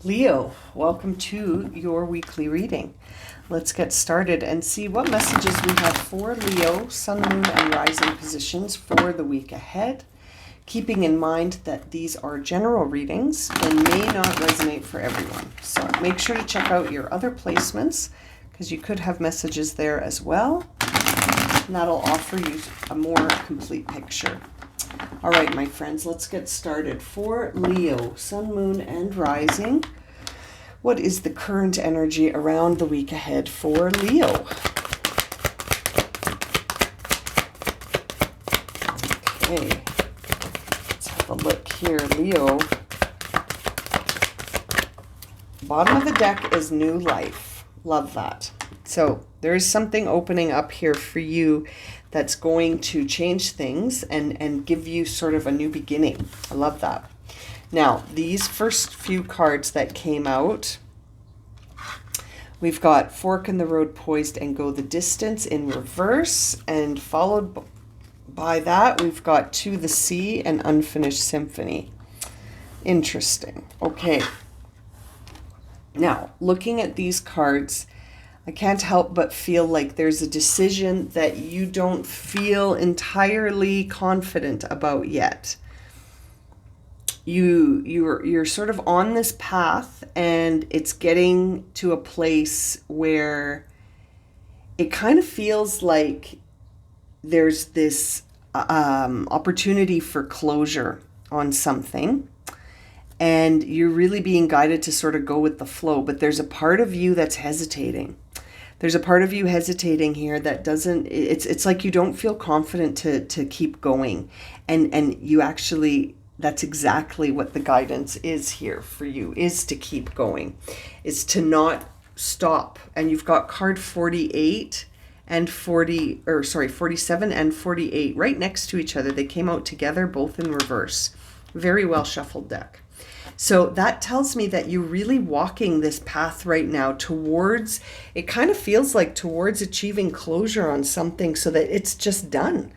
Leo, welcome to your weekly reading. Let's get started and see what messages we have for Leo, Sun, Moon, and Rising positions for the week ahead. Keeping in mind that these are general readings and may not resonate for everyone. So make sure to check out your other placements because you could have messages there as well. And that'll offer you a more complete picture. All right, my friends, let's get started. For Leo, Sun, Moon, and Rising, what is the current energy around the week ahead for Leo? Okay, let's have a look here. Leo, bottom of the deck is new life. Love that. So there is something opening up here for you that's going to change things and give you sort of a new beginning. I love that. Now, these first few cards that came out, we've got Fork in the Road, Poised, and Go the Distance in reverse, and followed by that, we've got To the Sea and Unfinished Symphony. Interesting. Okay. Now, looking at these cards, I can't help but feel like there's a decision that you don't feel entirely confident about yet. You're sort of on this path, and it's getting to a place where it kind of feels like there's this opportunity for closure on something, and you're really being guided to sort of go with the flow, but there's a part of you that's hesitating. There's a part of you hesitating here that doesn't, it's like you don't feel confident to keep going. And you actually, that's exactly what the guidance is here for you, is to keep going, is to not stop. And you've got card 48 and 47 and 48 right next to each other. They came out together, both in reverse. Very well shuffled deck. So that tells me that you're really walking this path right now towards, it kind of feels like towards achieving closure on something so that it's just done.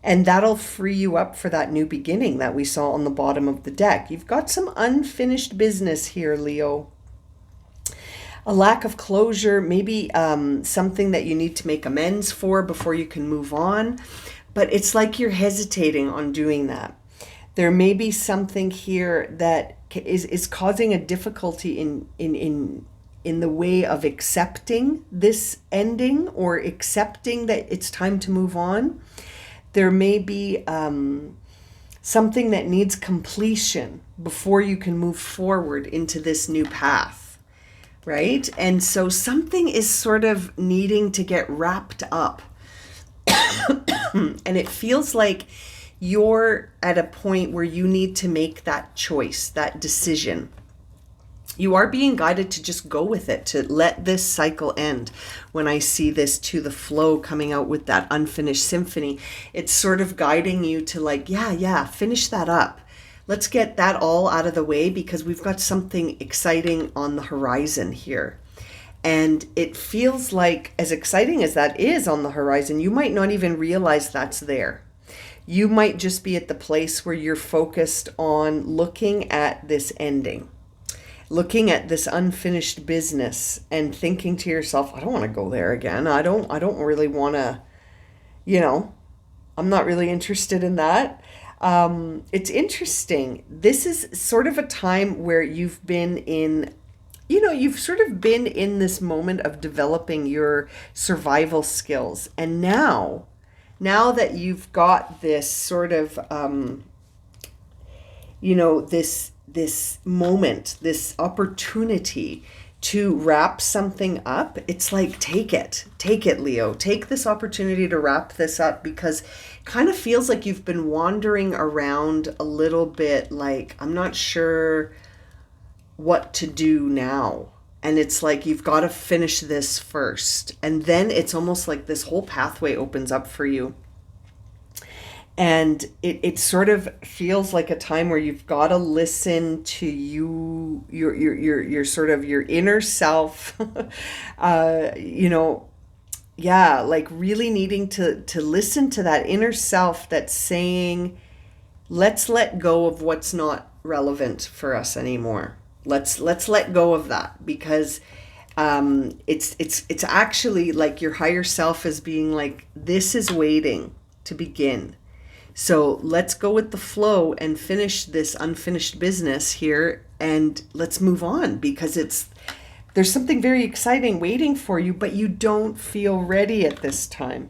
And that'll free you up for that new beginning that we saw on the bottom of the deck. You've got some unfinished business here, Leo. A lack of closure, maybe something that you need to make amends for before you can move on. But it's like you're hesitating on doing that. There may be something here that is causing a difficulty in the way of accepting this ending or accepting that it's time to move on. There may be something that needs completion before you can move forward into this new path, right? And so something is sort of needing to get wrapped up. And it feels like you're at a point where you need to make that choice, that decision. You are being guided to just go with it, to let this cycle end. When I see this To the Flow coming out with that unfinished symphony, it's sort of guiding you to like, yeah, finish that up. Let's get that all out of the way because we've got something exciting on the horizon here. And it feels like, as exciting as that is on the horizon, you might not even realize that's there. You might just be at the place where you're focused on looking at this ending, looking at this unfinished business and thinking to yourself, I don't want to go there again. I don't really want to, I'm not really interested in that. It's interesting. This is sort of a time where you've been in, you've sort of been in this moment of developing your survival skills. And now that you've got this sort of, this moment, this opportunity to wrap something up, it's like, take it, Leo. Take this opportunity to wrap this up because it kind of feels like you've been wandering around a little bit like, I'm not sure what to do now. And it's like, you've got to finish this first. And then it's almost like this whole pathway opens up for you. And it sort of feels like a time where you've got to listen to your sort of your inner self, like really needing to listen to that inner self that's saying, let's let go of what's not relevant for us anymore. Let's let go of that, because it's actually like your higher self is being like, this is waiting to begin. So let's go with the flow and finish this unfinished business here, and let's move on, because there's something very exciting waiting for you, but you don't feel ready at this time.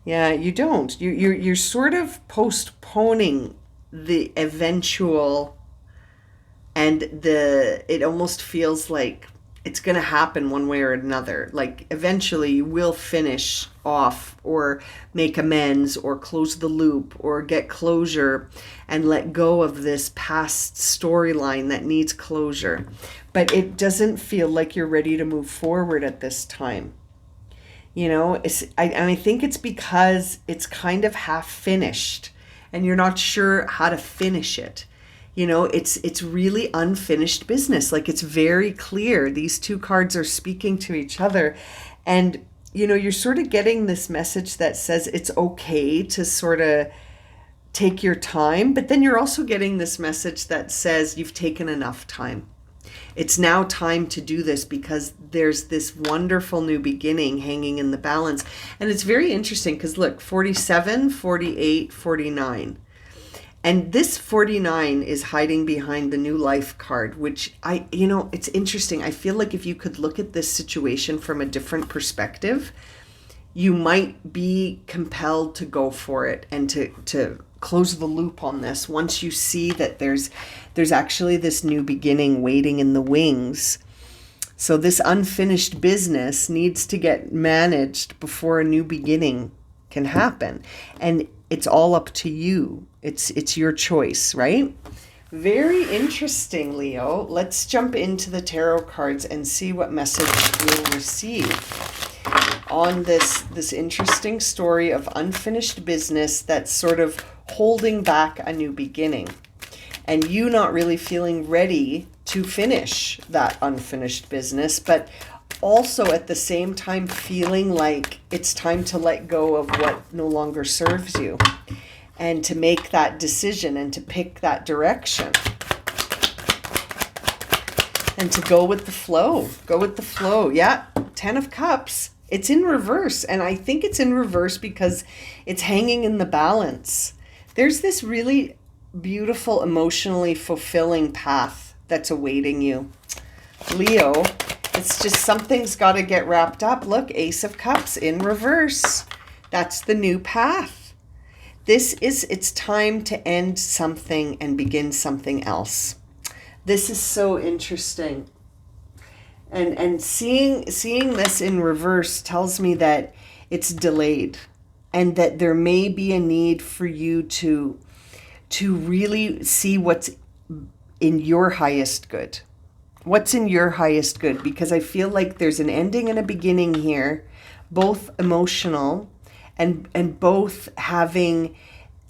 Yeah, you don't. You're sort of postponing the eventual, and it almost feels like it's going to happen one way or another. Like eventually you will finish off or make amends or close the loop or get closure and let go of this past storyline that needs closure. But it doesn't feel like you're ready to move forward at this time. I think it's because it's kind of half finished and you're not sure how to finish it. It's really unfinished business. Like, it's very clear these two cards are speaking to each other, and you're sort of getting this message that says it's okay to sort of take your time, but then you're also getting this message that says you've taken enough time. It's now time to do this, because there's this wonderful new beginning hanging in the balance. And it's very interesting because look, 47, 48, 49. And this 49 is hiding behind the new life card, which it's interesting. I feel like if you could look at this situation from a different perspective, you might be compelled to go for it and to close the loop on this once you see that there's actually this new beginning waiting in the wings. So this unfinished business needs to get managed before a new beginning can happen. And it's all up to you. It's your choice, right? Very interesting, Leo. Let's jump into the tarot cards and see what message we'll receive on this interesting story of unfinished business that's sort of holding back a new beginning. And you not really feeling ready to finish that unfinished business, but also at the same time feeling like it's time to let go of what no longer serves you and to make that decision and to pick that direction and to go with the flow. Go with the flow. Yeah, 10 of Cups. It's in reverse, and I think it's in reverse because it's hanging in the balance. There's this really beautiful, emotionally fulfilling path that's awaiting you, Leo. It's just something's got to get wrapped up. Look, Ace of Cups in reverse. That's the new path. It's time to end something and begin something else. This is so interesting. And seeing this in reverse tells me that it's delayed, and that there may be a need for you to really see what's in your highest good. What's in your highest good? Because I feel like there's an ending and a beginning here, both emotional and both having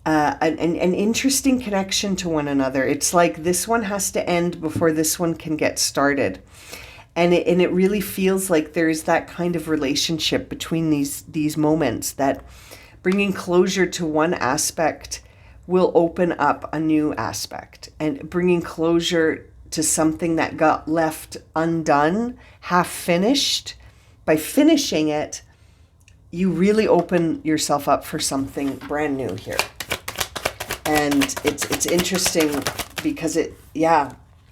an interesting connection to one another. It's like this one has to end before this one can get started. And it really feels like there's that kind of relationship between these moments, that bringing closure to one aspect will open up a new aspect, and bringing closure to something that got left undone, half finished. By finishing it, you really open yourself up for something brand new here. And it's interesting because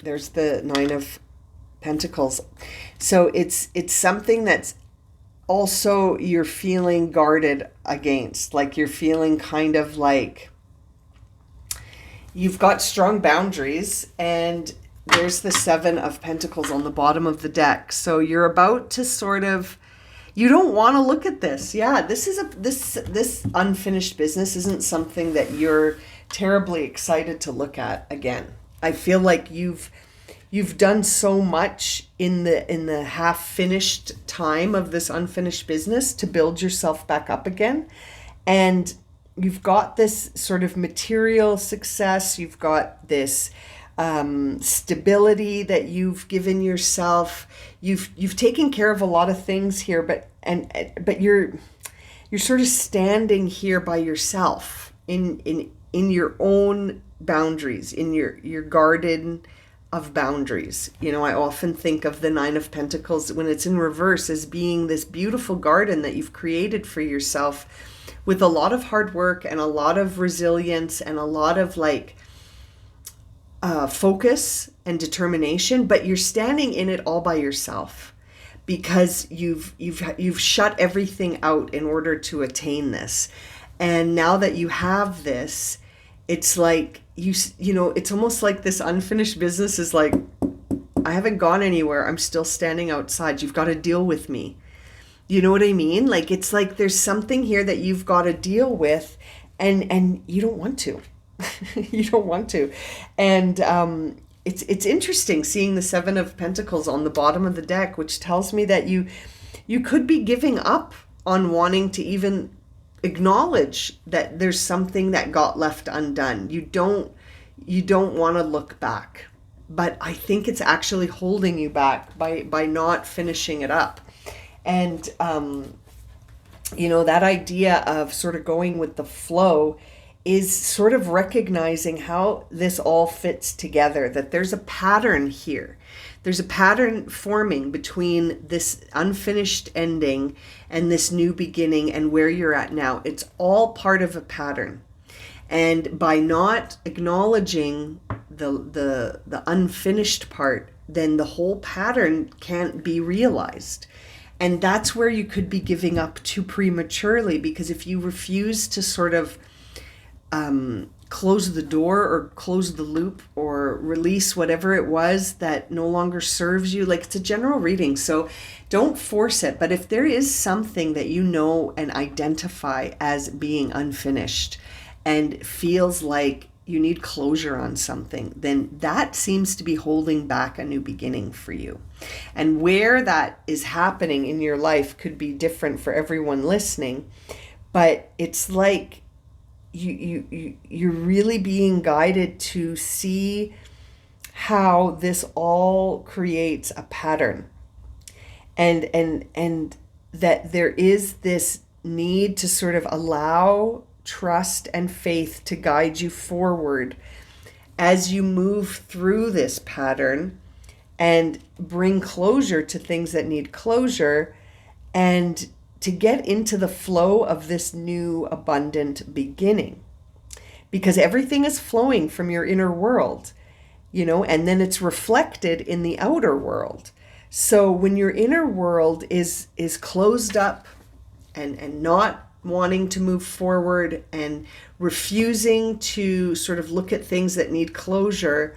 there's the 9 of Pentacles. So it's something that's also you're feeling guarded against. Like you're feeling kind of like you've got strong boundaries, and there's the 7 of Pentacles on the bottom of the deck. So you're about to sort of, you don't want to look at this. Yeah, this unfinished business isn't something that you're terribly excited to look at again. I feel like you've done so much in the half finished time of this unfinished business to build yourself back up again. And you've got this sort of material success. You've got this stability that you've given yourself. You've taken care of a lot of things here, but you're sort of standing here by yourself in your own boundaries, in your guarded of boundaries. You know, I often think of the Nine of Pentacles when it's in reverse as being this beautiful garden that you've created for yourself with a lot of hard work and a lot of resilience and a lot of like focus and determination, but you're standing in it all by yourself because you've shut everything out in order to attain this. And now that you have this, it's like you know, it's almost like this unfinished business is like, I haven't gone anywhere. I'm still standing outside. You've got to deal with me. You know what I mean? Like, it's like there's something here that you've got to deal with, and you don't want to. You don't want to. And it's interesting seeing the Seven of Pentacles on the bottom of the deck, which tells me that you could be giving up on wanting to even acknowledge that there's something that got left undone. You don't want to look back. But I think it's actually holding you back by not finishing it up. And, you know, that idea of sort of going with the flow is sort of recognizing how this all fits together, that there's a pattern here. There's a pattern forming between this unfinished ending and this new beginning and where you're at now. It's all part of a pattern. And by not acknowledging the unfinished part, then the whole pattern can't be realized. And that's where you could be giving up too prematurely, because if you refuse to sort of close the door or close the loop or release whatever it was that no longer serves you, like, it's a general reading, so don't force it. But if there is something that you know and identify as being unfinished and feels like you need closure on something, then that seems to be holding back a new beginning for you. And where that is happening in your life could be different for everyone listening, but it's like you're really being guided to see how this all creates a pattern, and that there is this need to sort of allow trust and faith to guide you forward as you move through this pattern and bring closure to things that need closure, and to get into the flow of this new abundant beginning, because everything is flowing from your inner world, you know, and then it's reflected in the outer world. So when your inner world is closed up and not wanting to move forward and refusing to sort of look at things that need closure,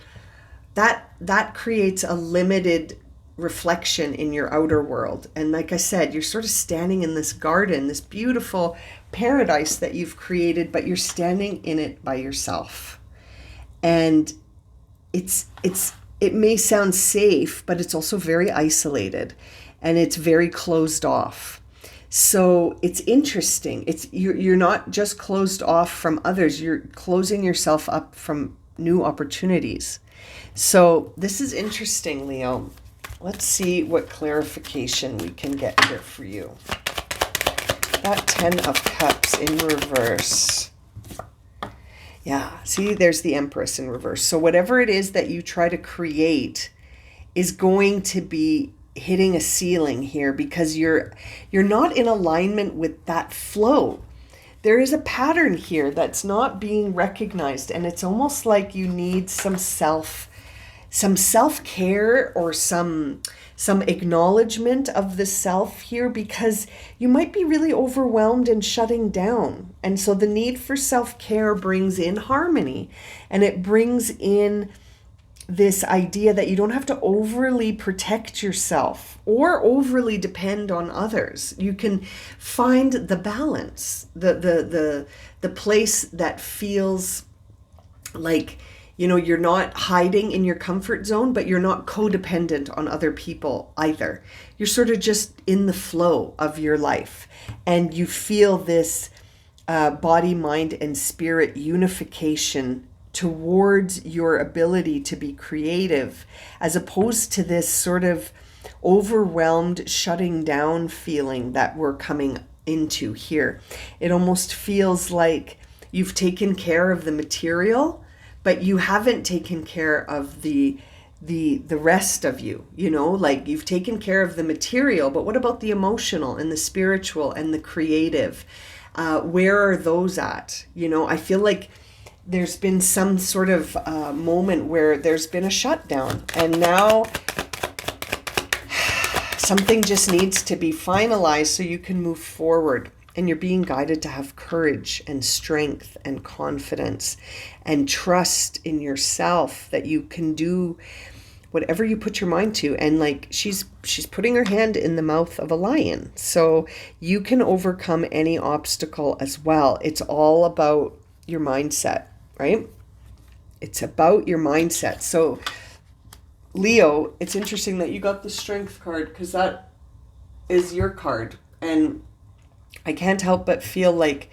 that creates a limited reflection in your outer world. And like I said, you're sort of standing in this garden, this beautiful paradise that you've created, but you're standing in it by yourself. And it may sound safe, but it's also very isolated and it's very closed off. So it's interesting. You're not just closed off from others, you're closing yourself up from new opportunities. So this is interesting, Leo. Let's see what clarification we can get here for you. That Ten of Cups in reverse. Yeah, see, there's the Empress in reverse. So whatever it is that you try to create is going to be hitting a ceiling here, because you're not in alignment with that flow. There is a pattern here that's not being recognized, and it's almost like you need some self-care or some acknowledgement of the self here, because you might be really overwhelmed and shutting down. And so the need for self-care brings in harmony, and it brings in this idea that you don't have to overly protect yourself or overly depend on others. You can find the balance, the place that feels like, you know, you're not hiding in your comfort zone, but you're not codependent on other people either. You're sort of just in the flow of your life, and you feel this body, mind, and spirit unification towards your ability to be creative, as opposed to this sort of overwhelmed, shutting down feeling that we're coming into here. It almost feels like you've taken care of the material, but you haven't taken care of the the rest of you, like you've taken care of the material, but what about the emotional and the spiritual and the creative? Where are those at? I feel like there's been some sort of moment where there's been a shutdown, and now something just needs to be finalized so you can move forward. And you're being guided to have courage and strength and confidence and trust in yourself that you can do whatever you put your mind to. And like she's putting her hand in the mouth of a lion, so you can overcome any obstacle as well. It's all about your mindset, right? It's about your mindset. So Leo, it's interesting that you got the strength card, because that is your card. And I can't help but feel like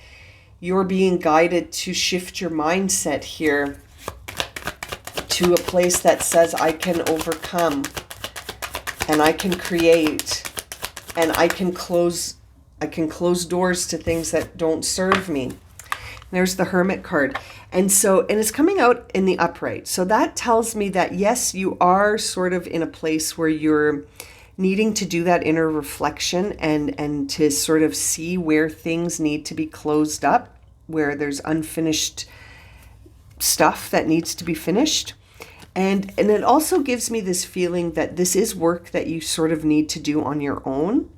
you're being guided to shift your mindset here to a place that says, I can overcome, and I can create, and I can close doors to things that don't serve me. There's the Hermit card. And it's coming out in the upright. So that tells me that yes, you are sort of in a place where you're needing to do that inner reflection and to sort of see where things need to be closed up, where there's unfinished stuff that needs to be finished. And it also gives me this feeling that this is work that you sort of need to do on your own.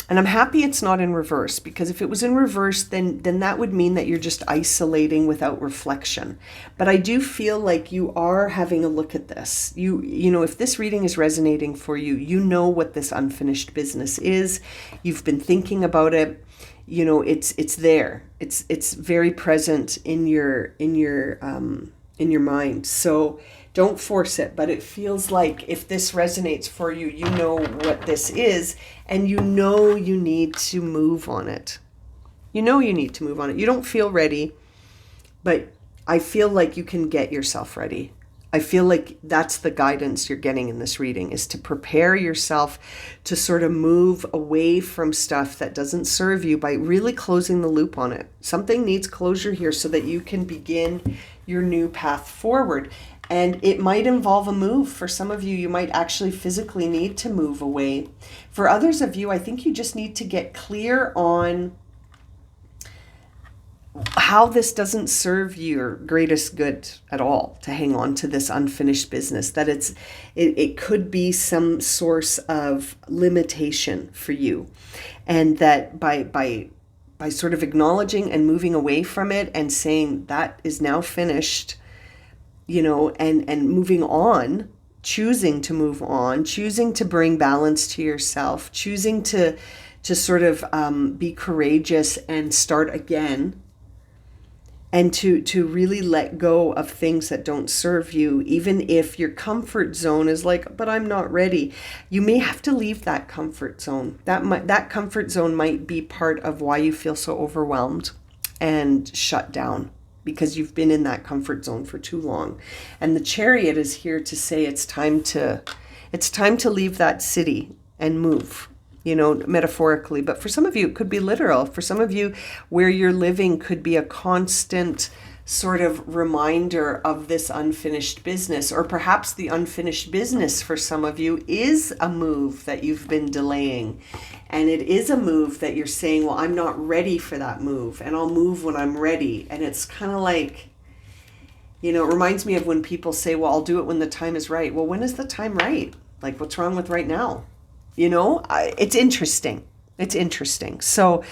And I'm happy it's not in reverse, because if it was in reverse, then that would mean that you're just isolating without reflection. But I do feel like you are having a look at this. If this reading is resonating for you, you know what this unfinished business is. You've been thinking about it. It's there. It's very present in your mind. So don't force it, but it feels like if this resonates for you, you know what this is, and you need to move on it. You need to move on it. You don't feel ready, but I feel like you can get yourself ready. I feel like that's the guidance you're getting in this reading, is to prepare yourself to sort of move away from stuff that doesn't serve you by really closing the loop on it. Something needs closure here so that you can begin your new path forward. And it might involve a move. For some of you, you might actually physically need to move away. For others of you, I think you just need to get clear on how this doesn't serve your greatest good at all, to hang on to this unfinished business, that it could be some source of limitation for you. And that by sort of acknowledging and moving away from it and saying that is now finished, and moving on, choosing to move on, choosing to bring balance to yourself, choosing to sort of be courageous and start again, and to really let go of things that don't serve you, even if your comfort zone is like, but I'm not ready. You may have to leave that comfort zone. That comfort zone might be part of why you feel so overwhelmed and shut down, because you've been in that comfort zone for too long. And the Chariot is here to say it's time to leave that city and move, metaphorically. But for some of you, it could be literal. For some of you, where you're living could be a constant sort of reminder of this unfinished business. Or perhaps the unfinished business for some of you is a move that you've been delaying. And it is a move that you're saying, well, I'm not ready for that move, and I'll move when I'm ready. And it's kind of like, it reminds me of when people say, well, I'll do it when the time is right. Well, when is the time right? Like, what's wrong with right now? It's interesting. It's interesting. So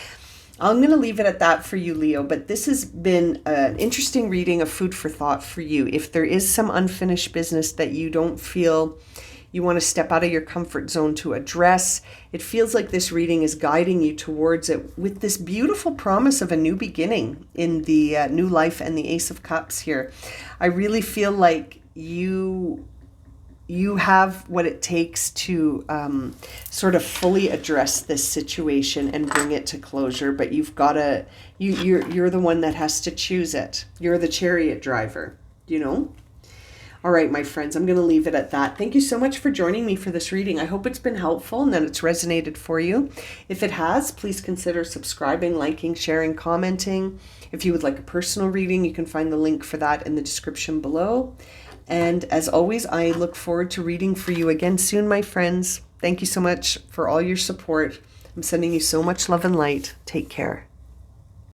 I'm going to leave it at that for you, Leo. But this has been an interesting reading, a food for thought for you. If there is some unfinished business that you don't feel you want to step out of your comfort zone to address, it feels like this reading is guiding you towards it with this beautiful promise of a new beginning in the new life and the Ace of Cups here. I really feel like you have what it takes to sort of fully address this situation and bring it to closure, but you've got to, you're the one that has to choose it. You're the chariot driver, All right, my friends, I'm going to leave it at that. Thank you so much for joining me for this reading. I hope it's been helpful and that it's resonated for you. If it has, please consider subscribing, liking, sharing, commenting. If you would like a personal reading, you can find the link for that in the description below. And as always, I look forward to reading for you again soon, my friends. Thank you so much for all your support. I'm sending you so much love and light. Take care.